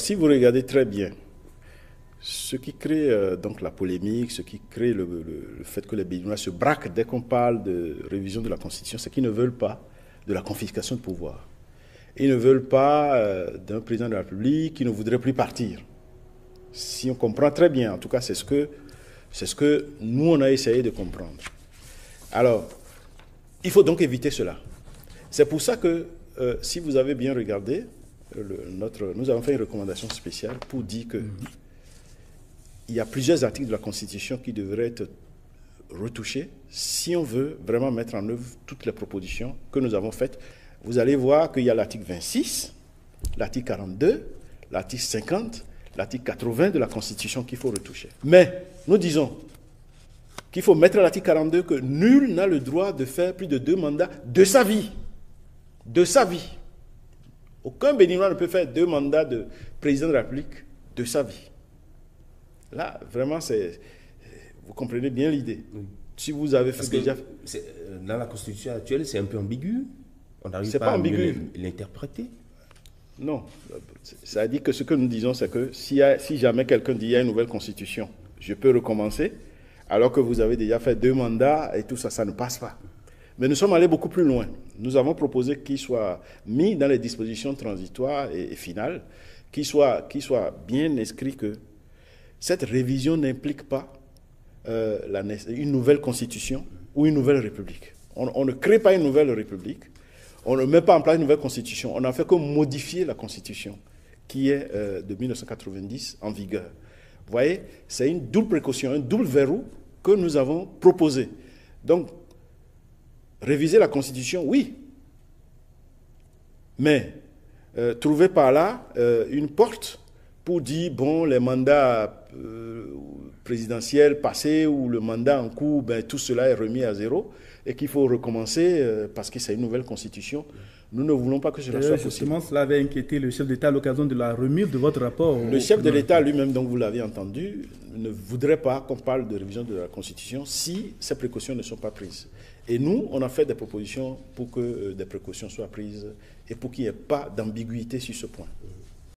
si vous regardez très bien, ce qui crée donc la polémique, ce qui crée le fait que les Béninois se braquent dès qu'on parle de révision de la Constitution, c'est qu'ils ne veulent pas de la confiscation de pouvoir. Ils ne veulent pas d'un président de la République qui ne voudrait plus partir. Si on comprend très bien, en tout cas, c'est ce que nous, on a essayé de comprendre. Alors, il faut donc éviter cela. C'est pour ça que, si vous avez bien regardé, nous avons fait une recommandation spéciale pour dire que il y a plusieurs articles de la Constitution qui devraient être retouchés si on veut vraiment mettre en œuvre toutes les propositions que nous avons faites. Vous allez voir qu'il y a l'article 26, l'article 42, l'article 50, l'article 80 de la Constitution qu'il faut retoucher. Mais nous disons qu'il faut mettre à l'article 42 que nul n'a le droit de faire plus de 2 mandats de sa vie. De sa vie. Aucun Béninois ne peut faire 2 mandats de président de la République de sa vie. Là, vraiment, vous comprenez bien l'idée. Oui. Si vous avez fait déjà... Dans la Constitution actuelle, c'est un peu ambigu. On n'arrive pas à l'interpréter. Non. Ça dit que ce que nous disons, c'est que si jamais quelqu'un dit qu'il y a une nouvelle Constitution, je peux recommencer, alors que vous avez déjà fait 2 mandats et tout ça, ça ne passe pas. Mais nous sommes allés beaucoup plus loin. Nous avons proposé qu'il soit mis dans les dispositions transitoires et finales, qu'il soit bien inscrit que cette révision n'implique pas une nouvelle constitution ou une nouvelle république. On ne crée pas une nouvelle république, on ne met pas en place une nouvelle constitution, on n'a fait que modifier la constitution qui est de 1990 en vigueur. Vous voyez, c'est une double précaution, un double verrou que nous avons proposé. Donc, réviser la constitution, oui, mais trouver par là une porte pour dire, bon, les mandats présidentiels passés ou le mandat en cours, ben, tout cela est remis à zéro et qu'il faut recommencer parce que c'est une nouvelle constitution. Nous ne voulons pas que cela soit possible. Justement, cela avait inquiété le chef d'État à l'occasion de la remise de votre rapport. Le chef de l'État lui-même, donc vous l'avez entendu, ne voudrait pas qu'on parle de révision de la Constitution si ces précautions ne sont pas prises. Et nous, on a fait des propositions pour que des précautions soient prises et pour qu'il n'y ait pas d'ambiguïté sur ce point.